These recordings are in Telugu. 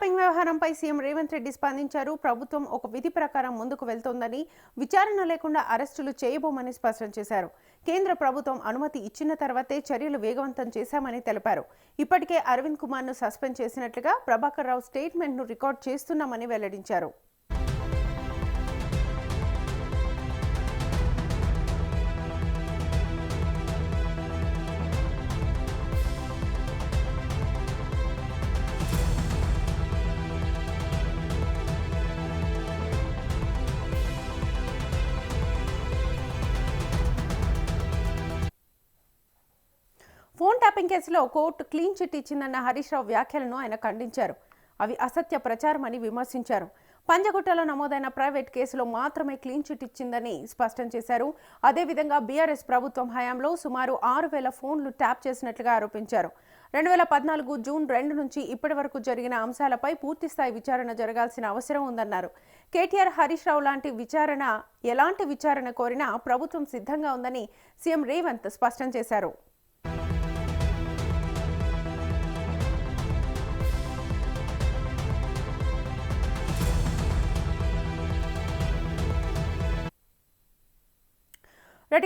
ట్యాపింగ్ వ్యవహారంపై సీఎం రేవంత్ రెడ్డి స్పందించారు. ప్రభుత్వం ఒక విధి ప్రకారం ముందుకు వెళ్తోందని, విచారణ లేకుండా అరెస్టులు చేయబోమని స్పష్టం చేశారు. కేంద్ర ప్రభుత్వం అనుమతి ఇచ్చిన తర్వాతే చర్యలు వేగవంతం చేశామని తెలిపారు. ఇప్పటికే అరవింద్ కుమార్ను సస్పెండ్ చేసినట్లుగా ప్రభాకర్ రావు స్టేట్మెంట్ను రికార్డ్ చేస్తున్నామని వెల్లడించారు. ఫోన్ ట్యాపింగ్ కేసులో court clean chit ఇచ్చిందన్న Harish Rao వ్యాఖ్యలను ఆయన ఖండించారు. అవి అసత్య ప్రచారమని విమర్శించారు. పంజగుట్టలో నమోదైన ప్రైవేట్ కేసులో మాత్రమే క్లీన్ చిట్ ఇచ్చిందని స్పష్టం చేశారు. అదేవిధంగా బీఆర్ఎస్ ప్రభుత్వం హయాంలో సుమారు 6,000 ఫోన్లు ట్యాప్ చేసినట్లుగా ఆరోపించారు. 2014 జూన్ 2 నుంచి ఇప్పటి వరకు జరిగిన అంశాలపై పూర్తిస్థాయి విచారణ జరగాల్సిన అవసరం ఉందన్నారు. కేటీఆర్, హరీష్ రావు ఎలాంటి విచారణ కోరినా ప్రభుత్వం సిద్ధంగా ఉందని సీఎం రేవంత్ స్పష్టం చేశారు.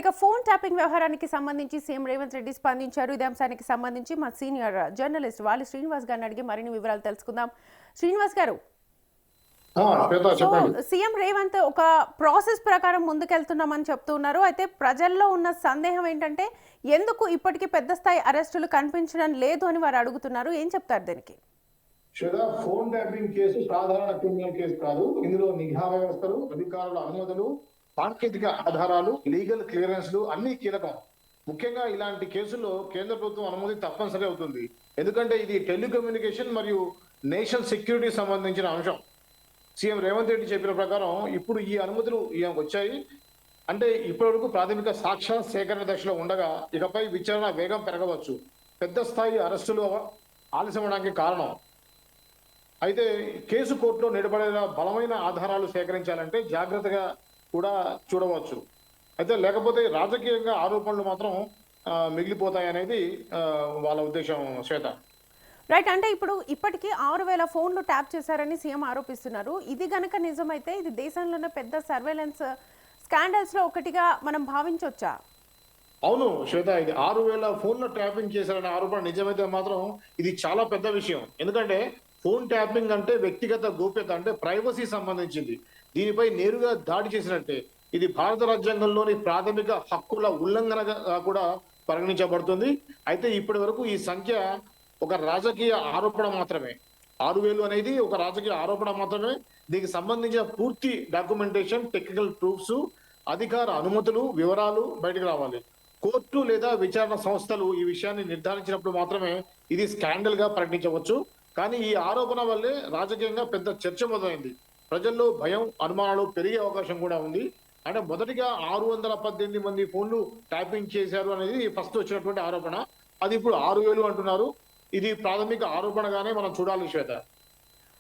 ఇక ఫోన్ ట్యాపింగ్ వ్యవహారానికి సంబంధించి సీఎం రేవంత్ రెడ్డి స్పందించారు. ఇదే అంశానికి సంబంధించి మా సీనియర్ జర్నలిస్ట్ వాలి శ్రీనివాస్ గారిని అడిగి మరిన్ని వివరాలు తెలుసుకుందాం. శ్రీనివాస్ గారు, సీఎం రేవంత్ ఒక ప్రాసెస్ ప్రకారం ముందుకెళ్తున్నామని చెప్తున్నారు. అయితే ప్రజల్లో ఉన్న సందేహం ఏంటంటే ఎందుకు ఇప్పటికీ పెద్ద స్థాయి అరెస్టులు కనిపించడం లేదు అని వారు అడుగుతున్నారు. ఏం చెప్తారు దీనికి? ఫోన్ ట్యాపింగ్ కేసు సాధారణ క్రిమినల్ కేసు కాదు. ఇందులో నిఘా వ్యవస్థలు, అధికారుల అనుమతులు, సాంకేతిక ఆధారాలు, లీగల్ క్లియరెన్స్లు అన్ని కీలకం. ముఖ్యంగా ఇలాంటి కేసుల్లో కేంద్ర ప్రభుత్వం అనుమతి తప్పనిసరి అవుతుంది. ఎందుకంటే ఇది టెలికమ్యూనికేషన్ మరియు నేషనల్ సెక్యూరిటీ సంబంధించిన అంశం. సీఎం రేవంత్ రెడ్డి చెప్పిన ప్రకారం ఇప్పుడు ఈ అనుమతులు వచ్చాయి అంటే ఇప్పటివరకు ప్రాథమిక సాక్ష్య సేకరణ దశలో ఉండగా ఇకపై విచారణ వేగం పెరగవచ్చు. పెద్ద స్థాయి అరెస్టులు ఆలస్యమవడానికి కారణం. అయితే కేసు కోర్టులో నిలబడేలా బలమైన ఆధారాలు సేకరించాలంటే జాగ్రత్తగా కూడా చూడవచ్చు. అయితే లేకపోతే రాజకీయంగా ఆరోపణలు మాత్రం మిగిలిపోతాయనేది వాళ్ళ ఉద్దేశం. శ్వేత, రైట్. అంటే ఇప్పటికీ 6,000 ఫోన్లు ట్యాప్ చేశారని సీఎం ఆరోపిస్తున్నారు. ఇది గనక నిజమైతే ఇది దేశంలోనే పెద్ద సర్వేలెన్స్ స్కాండల్స్ లో ఒకటిగా మనం భావించవచ్చా? అవును శ్వేత, ఇది 6,000 ఫోన్లు ట్యాపింగ్ చేశారనే ఆరోపణ నిజమైతే మాత్రం ఇది చాలా పెద్ద విషయం. ఎందుకంటే ఫోన్ ట్యాపింగ్ అంటే వ్యక్తిగత గోప్యత, అంటే ప్రైవసీ సంబంధించింది. దీనిపై నేరుగా దాడి చేసినట్టే. ఇది భారత రాజ్యాంగంలోని ప్రాథమిక హక్కుల ఉల్లంఘనగా కూడా పరిగణించబడుతుంది. అయితే ఇప్పటి వరకు ఈ సంఖ్య ఒక రాజకీయ ఆరోపణ మాత్రమే. 6,000 అనేది ఒక రాజకీయ ఆరోపణ మాత్రమే. దీనికి సంబంధించిన పూర్తి డాక్యుమెంటేషన్, టెక్నికల్ ప్రూఫ్స్, అధికార అనుమతులు, వివరాలు బయటకు రావాలి. కోర్టు లేదా విచారణ సంస్థలు ఈ విషయాన్ని నిర్ధారించినప్పుడు మాత్రమే ఇది స్కాండల్ గా ప్రకటించవచ్చు. కానీ ఈ ఆరోపణ వల్లే రాజకీయంగా పెద్ద చర్చ మొదలైంది. ప్రజల్లో భయం, అనుమానాలు పెరిగే అవకాశం కూడా ఉంది. అంటే మొదటిగా 618 మంది ఫోన్లు ట్యాపింగ్ చేశారు అనేది ఫస్ట్ వచ్చినటువంటి ఆరోపణ. అది ఇప్పుడు 6,000 అంటున్నారు. ఇది ప్రాథమిక ఆరోపణగానే మనం చూడాలి శ్వేత.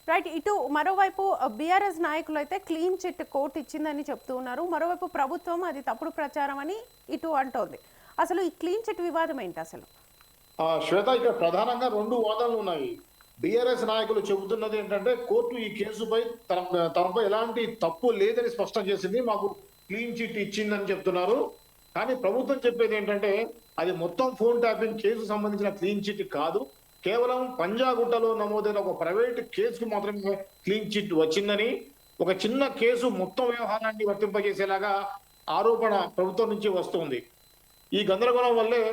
రైట్. ఇటు మరోవైపు బీఆర్ఎస్ నాయకులు అయితే క్లీన్ చిట్ కోర్టు ఇచ్చిందని చెప్తూ ఉన్నారు. మరోవైపు ప్రభుత్వం అది తప్పుడు ప్రచారం అని ఇటు అంటోంది. అసలు ఈ క్లీన్ చిట్ వివాదం ఏంటి అసలు? శ్వేత, ఇక్కడ ప్రధానంగా 2 వాదనలు ఉన్నాయి. బీఆర్ఎస్ నాయకులు చెబుతున్నది ఏంటంటే కోర్టు ఈ కేసుపై తమపై ఎలాంటి తప్పు లేదని స్పష్టం చేసింది, మాకు క్లీన్ చిట్ ఇచ్చిందని చెప్తున్నారు. కానీ ప్రభుత్వం చెప్పేది ఏంటంటే అది మొత్తం ఫోన్ ట్యాపింగ్ కేసు సంబంధించిన క్లీన్ చిట్ కాదు, కేవలం పంజాగుట్టలో నమోదైన ఒక ప్రైవేట్ కేసుకు మాత్రమే క్లీన్ చిట్ వచ్చిందని, ఒక చిన్న కేసు మొత్తం వ్యవహారాన్ని వర్తింపజేసేలాగా ఆరోపణ ప్రభుత్వం నుంచి వస్తుంది. ఈ గందరగోళం వల్లే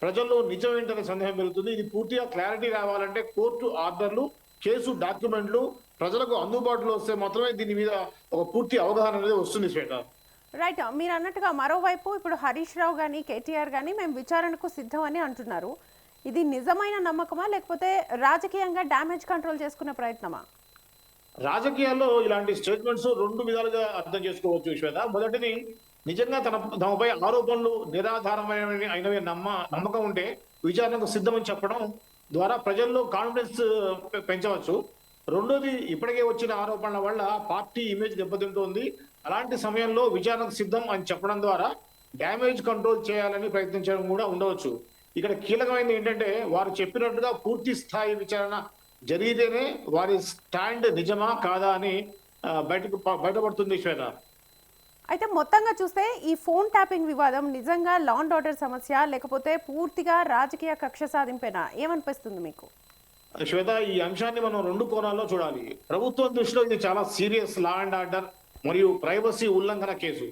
ప్రజల్లో నిజం ఏంటనే సందేహం పెరుగుతుంది. ఇది పూర్తిగా క్లారిటీ రావాలంటే కోర్టు ఆర్డర్లు, కేసు డాక్యుమెంట్లు ప్రజలకు అందుబాటులో వస్తే మాత్రమే దీని మీద ఒక పూర్తి అవగాహన అనేది వస్తుంది శ్వేత. రైట్. మీరు అన్నట్టుగా మరోవైపు ఇప్పుడు హరీష్ రావు కానీ కేటీఆర్ కానీ మేము విచారణకు సిద్ధం అని అంటున్నారు. ఇది నిజమైన నమ్మకమా లేకపోతే రాజకీయంగా డ్యామేజ్ కంట్రోల్ చేసుకునే ప్రయత్నమా? రాజకీయాల్లో ఇలాంటి స్టేట్మెంట్స్ 2 విధాలుగా అర్థం చేసుకోవచ్చు శ్వేత. మొదటిది, నిజంగా తమపై ఆరోపణలు నిరాధారమైనవి నమ్మకం ఉంటే విచారణకు సిద్ధమని చెప్పడం ద్వారా ప్రజల్లో కాన్ఫిడెన్స్ పెంచవచ్చు. రెండోది, ఇప్పటికే వచ్చిన ఆరోపణల వల్ల పార్టీ ఇమేజ్ దెబ్బతింటోంది. అలాంటి సమయంలో విచారణకు సిద్ధం అని చెప్పడం ద్వారా డ్యామేజ్ కంట్రోల్ చేయాలని ప్రయత్నించడం కూడా ఉండవచ్చు. ఇక్కడ కీలకమైనది ఏంటంటే వారు చెప్పినట్టుగా పూర్తి స్థాయి విచారణ జరిగితేనే వారి స్టాండ్ నిజమా కాదా అని బయటపడుతుంది శ్వేత. అయితే మొత్తంగా చూస్తే ఈ ఫోన్ ట్యాపింగ్ వివాదం నిజంగా లా అండ్ ఆర్డర్ సమస్య లేకపోతే పూర్తిగా రాజకీయ కక్ష సాధింపేనా? ఏమనిపిస్తుంది మీకు? శ్వేత, ఈ అంశాన్ని మనం రెండు కోణాల్లో చూడాలి. ప్రభుత్వం దృష్టిలో ఇది చాలా సీరియస్ లా అండ్ ఆర్డర్ మరియు ప్రైవసీ ఉల్లంఘన కేసు.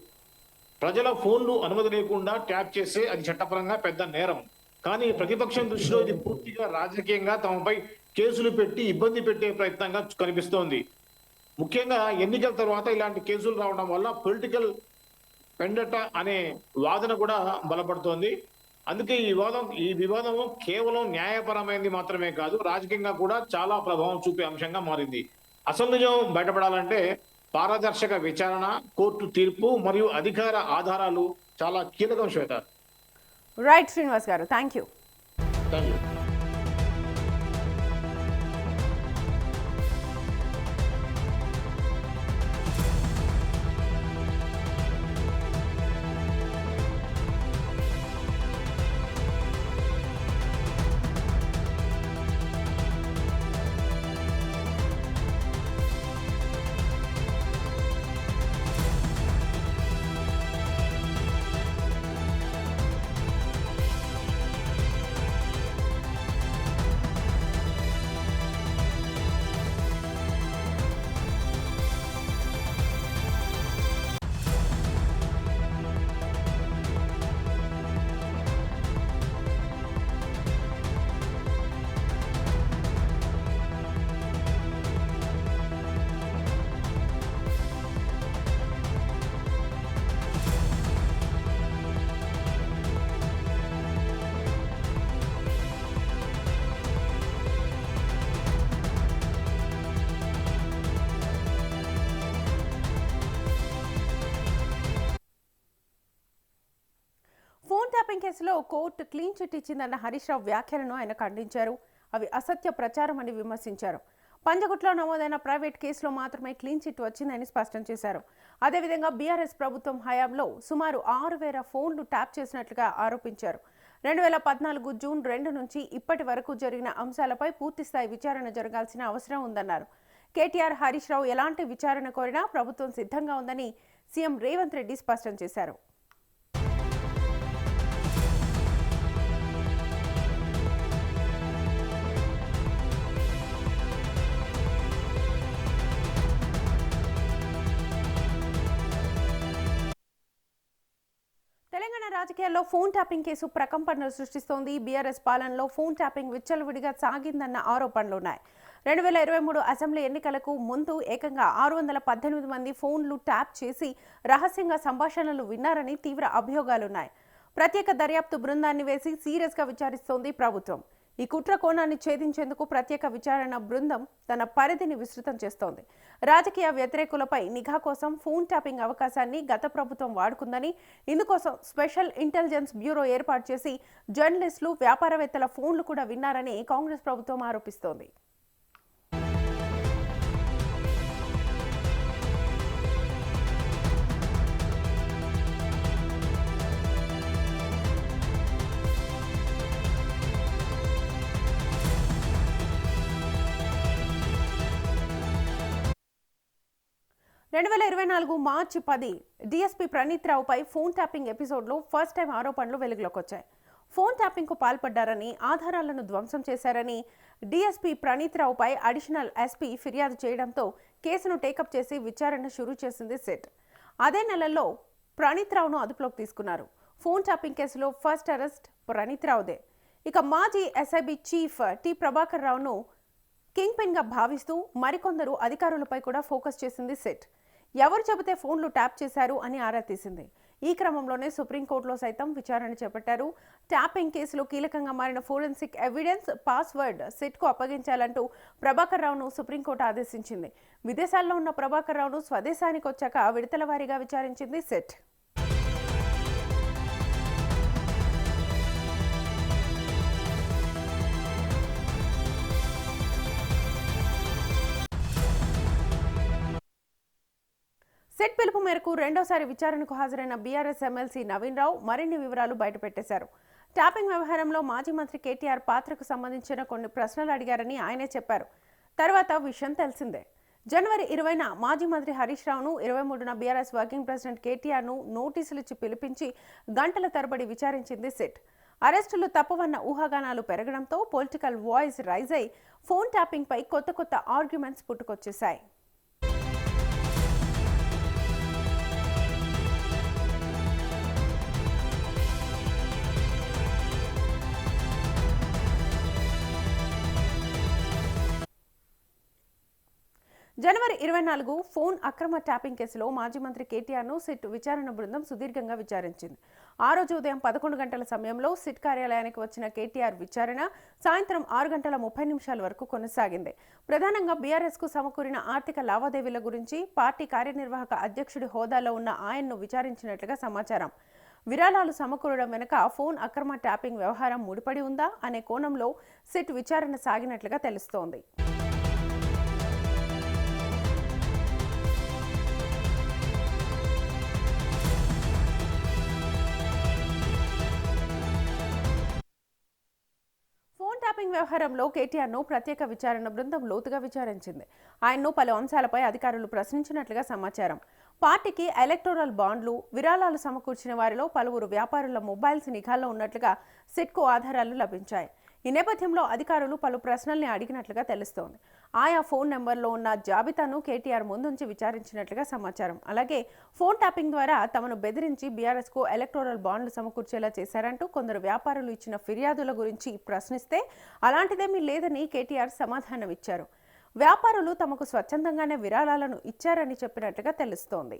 ప్రజల ఫోన్లు అనుమతి లేకుండా ట్యాప్ చేస్తే అది చట్టపరంగా పెద్ద నేరం. కానీ ప్రతిపక్షం దృష్టిలో ఇది పూర్తిగా రాజకీయంగా తమపై కేసులు పెట్టి ఇబ్బంది పెట్టే ప్రయత్నంగా కనిపిస్తోంది. ముఖ్యంగా ఎన్నికల తర్వాత ఇలాంటి కేసులు రావడం వల్ల పొలిటికల్ పెండట అనే వాదన కూడా బలపడుతోంది. అందుకే ఈ వివాదం కేవలం న్యాయపరమైనది మాత్రమే కాదు, రాజకీయంగా కూడా చాలా ప్రభావం చూపే అంశంగా మారింది. అసలు నిజం బయటపడాలంటే పారదర్శక విచారణ, కోర్టు తీర్పు మరియు అధికార ఆధారాలు చాలా కీలకం శ్వేత. రైట్ శ్రీనివాస్ గారు, thank you. Thank you. Phone tapping కేసులో court clean chit ఇచ్చిందన్న Harish Rao వ్యాఖ్యలను ఆయన ఖండించారు. అవి అసత్య ప్రచారం అని విమర్శించారు. పంజగుట్లో నమోదైన ప్రైవేట్ కేసులో మాత్రమే క్లీన్ చిట్ వచ్చిందని స్పష్టం చేశారు. అదేవిధంగా బీఆర్ఎస్ ప్రభుత్వం హయాంలో సుమారు 6,000 ఫోన్లు ట్యాప్ చేసినట్లుగా ఆరోపించారు. 2014 జూన్ 2 నుంచి ఇప్పటి వరకు జరిగిన అంశాలపై పూర్తిస్థాయి విచారణ జరగాల్సిన అవసరం ఉందన్నారు. కేటీఆర్, హరీష్ రావు ఎలాంటి విచారణ కోరినా ప్రభుత్వం సిద్ధంగా ఉందని సీఎం రేవంత్ రెడ్డి స్పష్టం చేశారు. తెలంగాణ రాజకీయాల్లో ఫోన్ ట్యాపింగ్ కేసు ప్రకంపనలు సృష్టిస్తోంది. బీఆర్ఎస్ పాలనలో ఫోన్ ట్యాపింగ్ విచ్చలవిడిగా సాగిందన్న ఆరోపణలున్నాయి. 2023 అసెంబ్లీ ఎన్నికలకు ముందు ఏకంగా 618 మంది ఫోన్లు ట్యాప్ చేసి రహస్యంగా సంభాషణలు విన్నారని తీవ్ర అభియోగాలున్నాయి. ప్రత్యేక దర్యాప్తు బృందాన్ని వేసి సీరియస్గా విచారిస్తోంది ప్రభుత్వం. ఈ కుట్ర కోణాన్ని ఛేదించేందుకు ప్రత్యేక విచారణ బృందం తన పరిధిని విస్తృతం చేస్తోంది. రాజకీయ వ్యతిరేకులపై నిఘా కోసం ఫోన్ ట్యాపింగ్ అవకాశాన్ని గత ప్రభుత్వం వాడుకుందని, ఇందుకోసం స్పెషల్ ఇంటెలిజెన్స్ బ్యూరో ఏర్పాటు చేసి జర్నలిస్టులు, వ్యాపారవేత్తల ఫోన్లు కూడా విన్నారని కాంగ్రెస్ ప్రభుత్వం ఆరోపిస్తోంది. మార్చి 10 డీఎస్పీ ప్రణీత్ రావుపై ఫోన్ ట్యాపింగ్ ఎపిసోడ్లో ఫస్ట్ టైం ఆరోపణలు వెలుగులోకి వచ్చాయి. ఫోన్ ట్యాపింగ్కు పాల్పడ్డారని, ఆధారాలను ధ్వంసం చేశారని డీఎస్పీ ప్రణీత్ రావుపై అడిషనల్ ఎస్పీ ఫిర్యాదు చేయడంతో కేసును టేకప్ చేసి విచారణ షురూ చేసింది సిట్. అదే నెలలో ప్రణీత్ రావును అదుపులోకి తీసుకున్నారు. ఫోన్ ట్యాపింగ్ కేసులో ఫస్ట్ అరెస్ట్ ప్రణీత్ రావుదే. ఇక మాజీ ఎస్ఐబి చీఫ్ టి ప్రభాకర్ రావును కింగ్ పిన్గా భావిస్తూ మరికొందరు అధికారులపై కూడా ఫోకస్ చేసింది సిట్. ఎవరు చెబితే ఫోన్లు ట్యాప్ చేశారు అని ఆరా తీసింది. ఈ క్రమంలోనే సుప్రీంకోర్టులో సైతం విచారణ చేపట్టారు. ట్యాపింగ్ కేసులో కీలకంగా మారిన ఫోరెన్సిక్ ఎవిడెన్స్, పాస్వర్డ్ సిట్కు అప్పగించాలంటూ ప్రభాకర్ రావును సుప్రీంకోర్టు ఆదేశించింది. విదేశాల్లో ఉన్న ప్రభాకర్ రావును స్వదేశానికి వచ్చాక విడతల వారీగా విచారించింది సిట్. సిట్ పిలుపు మేరకు రెండోసారి విచారణకు హాజరైన బీఆర్ఎస్ ఎమ్మెల్సీ నవీన్ రావు మరిన్ని వివరాలు బయటపెట్టేశారు. ట్యాపింగ్ వ్యవహారంలో మాజీ మంత్రి కేటీఆర్ పాత్రకు సంబంధించిన కొన్ని ప్రశ్నలు అడిగారని ఆయనే చెప్పారు. తర్వాత విషయం తెలిసిందే. జనవరి 20న మాజీ మంత్రి హరీష్ రావును, 23న బీఆర్ఎస్ వర్కింగ్ ప్రెసిడెంట్ కేటీఆర్ను నోటీసులు ఇచ్చి పిలిపించి గంటల తరబడి విచారించింది సిట్. అరెస్టులు తప్పవన్న ఊహాగానాలు పెరగడంతో పొలిటికల్ వాయిస్ రైజ్ అయి ఫోన్ ట్యాపింగ్పై కొత్త ఆర్గ్యుమెంట్స్ పుట్టుకొచ్చేశాయి. జనవరి 24 ఫోన్ అక్రమ ట్యాపింగ్ కేసులో మాజీ మంత్రి కేటీఆర్ను సిట్ విచారణ బృందం సుదీర్ఘంగా విచారించింది. ఆ రోజు ఉదయం 11 గంటల సమయంలో సిట్ కార్యాలయానికి వచ్చిన కేటీఆర్ విచారణ సాయంత్రం 6 గంటల 30 నిమిషాల వరకు కొనసాగింది. ప్రధానంగా బీఆర్ఎస్కు సమకూరిన ఆర్థిక లావాదేవీల గురించి పార్టీ కార్యనిర్వాహక అధ్యక్షుడి హోదాలో ఉన్న ఆయన్ను విచారించినట్లుగా సమాచారం. విరాళాలు సమకూరడం వెనుక ఫోన్ అక్రమ ట్యాపింగ్ వ్యవహారం ముడిపడి ఉందా అనే కోణంలో సిట్ విచారణ సాగినట్లుగా తెలుస్తోంది. ట్యాపింగ్ వ్యవహారంలో కేటీఆర్ను ప్రత్యేక విచారణ బృందం లోతుగా విచారించింది. ఆయన్ను పలు అంశాలపై అధికారులు ప్రశ్నించినట్లుగా సమాచారం. పార్టీకి ఎలక్టోరల్ బాండ్లు, విరాళాలు సమకూర్చిన వారిలో పలువురు వ్యాపారుల మొబైల్స్ నిఘాలో ఉన్నట్లుగా సిట్కు ఆధారాలు లభించాయి. ఈ నేపథ్యంలో అధికారులు పలు ప్రశ్నల్ని అడిగినట్లుగా తెలుస్తోంది. ఆయా ఫోన్ నెంబర్లో ఉన్న జాబితాను కేటీఆర్ ముందుంచి విచారించినట్లుగా సమాచారం. అలాగే ఫోన్ ట్యాపింగ్ ద్వారా తమను బెదిరించి బీఆర్ఎస్కు ఎలక్టోరల్ బాండ్లు సమకూర్చేలా చేశారంటూ కొందరు వ్యాపారులు ఇచ్చిన ఫిర్యాదుల గురించి ప్రశ్నిస్తే అలాంటిదేమీ లేదని కేటీఆర్ సమాధానమిచ్చారు. వ్యాపారులు తమకు స్వచ్ఛందంగానే విరాళాలను ఇచ్చారని చెప్పినట్లుగా తెలుస్తోంది.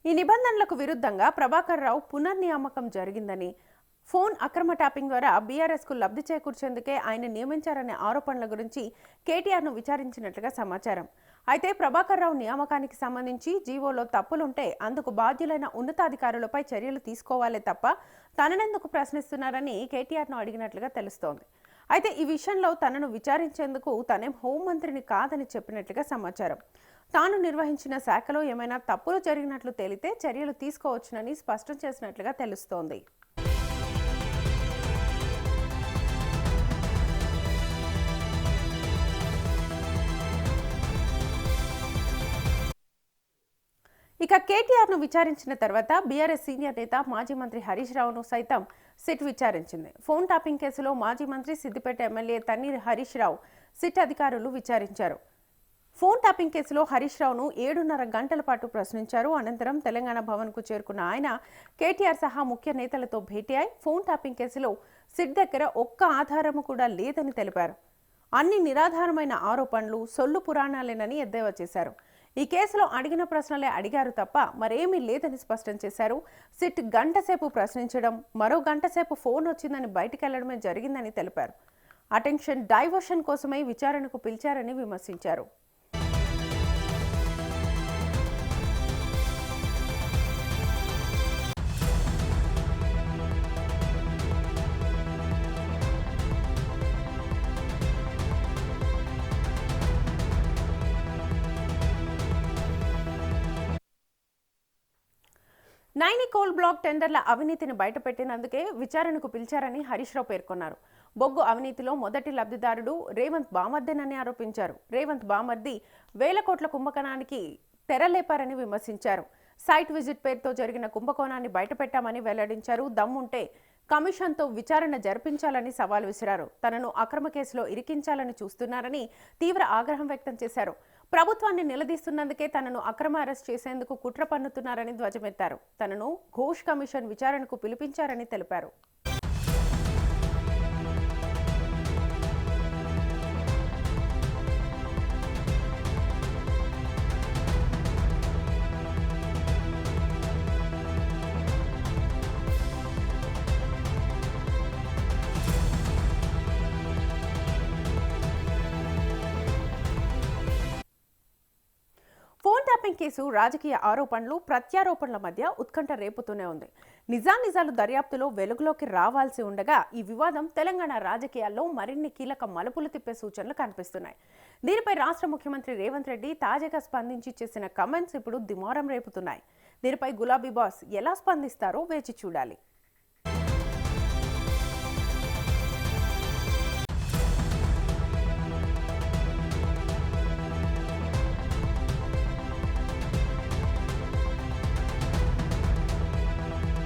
ఈ నిబంధనలకు విరుద్ధంగా ప్రభాకర్ రావు పునర్నియామకం జరిగిందని, ఫోన్ అక్రమ ట్యాపింగ్ ద్వారా బీఆర్ఎస్కు లబ్ధి చేకూర్చేందుకే ఆయన నియమించారనే ఆరోపణల గురించి కేటీఆర్ను విచారించినట్లుగా సమాచారం. అయితే ప్రభాకర్ రావు నియామకానికి సంబంధించి జీవోలో తప్పులుంటే అందుకు బాధ్యులైన ఉన్నతాధికారులపై చర్యలు తీసుకోవాలే తప్ప తననెందుకు ప్రశ్నిస్తున్నారని కేటీఆర్ను అడిగినట్లుగా తెలుస్తోంది. అయితే ఈ విషయంలో తనను విచారించేందుకు తనేం హోంమంత్రిని కాదని చెప్పినట్లుగా సమాచారం. తాను నిర్వహించిన శాఖలో ఏమైనా తప్పులు జరిగినట్లు తేలితే చర్యలు తీసుకోవచ్చునని స్పష్టం చేసినట్లుగా తెలుస్తోంది. ఇక కేటీఆర్ను విచారించిన తర్వాత బీఆర్ఎస్ సీనియర్ నేత మాజీ మంత్రి హరీష్ రావును సైతం సిట్ విచారించింది. ఫోన్ ట్యాపింగ్ కేసులో మాజీ మంత్రి సిద్దిపేట ఎమ్మెల్యే తన్నీర్ హరీష్ రావు సిట్ అధికారులు విచారించారు. ఫోన్ ట్యాపింగ్ కేసులో హరీష్ రావును 7.5 గంటల పాటు ప్రశ్నించారు. అనంతరం తెలంగాణ భవన్కు చేరుకున్న ఆయన కేటీఆర్ సహా ముఖ్య నేతలతో భేటీ అయి ఫోన్ ట్యాపింగ్ కేసులో సిట్ దగ్గర ఒక్క ఆధారము కూడా లేదని తెలిపారు. అన్ని నిరాధారమైన ఆరోపణలు, సొల్లు పురాణాలేనని ఎద్దేవా చేశారు. ఈ కేసులో అడిగిన ప్రశ్నలే అడిగారు తప్ప మరేమీ లేదని స్పష్టం చేశారు. సిట్ గంటసేపు ప్రశ్నించడం, మరో గంటసేపు ఫోన్ వచ్చిందని బయటికెళ్లడమే జరిగిందని తెలిపారు. అటెన్షన్ డైవర్షన్ కోసమై విచారణకు పిలిచారని విమర్శించారు. నైని కోల్ బ్లాక్ టెండర్ల అవినీతిని బయటపెట్టినందుకే విచారణకు పిలిచారని హరీష్ రావు పేర్కొన్నారు. బొగ్గు అవినీతిలో మొదటి లబ్ధిదారుడు రేవంత్ బామర్దేనని ఆరోపించారు. రేవంత్ బామర్ది 1000 కోట్ల కుంభకోణానికి తెరలేపారని విమర్శించారు. సైట్ విజిట్ పేరుతో జరిగిన కుంభకోణాన్ని బయటపెట్టామని వెల్లడించారు. దమ్ముంటే కమిషన్తో విచారణ జరిపించాలని సవాల్ విసిరారు. తనను అక్రమ కేసులో ఇరికించాలని చూస్తున్నారని తీవ్ర ఆగ్రహం వ్యక్తం చేశారు. ప్రభుత్వాన్ని నిలదీస్తున్నందుకే తనను అక్రమ అరెస్ట్ చేసేందుకు కుట్ర పన్నుతున్నారని ధ్వజమెత్తారు. తనను ఘోష్ కమిషన్ విచారణకు పిలిపించారని తెలిపారు. ఫోన్ ట్యాపింగ్ కేసు రాజకీయ ఆరోపణలు, ప్రత్యారోపణల మధ్య ఉత్కంఠ రేపుతూనే ఉంది. నిజానిజాలు దర్యాప్తులో వెలుగులోకి రావాల్సి ఉండగా ఈ వివాదం తెలంగాణ రాజకీయాల్లో మరిన్ని కీలక మలుపులు తిప్పే సూచనలు కనిపిస్తున్నాయి. దీనిపై రాష్ట్ర ముఖ్యమంత్రి రేవంత్ రెడ్డి తాజాగా స్పందించి చేసిన కమెంట్స్ ఇప్పుడు దుమారం రేపుతున్నాయి. దీనిపై గులాబీ బాస్ ఎలా స్పందిస్తారో వేచి చూడాలి.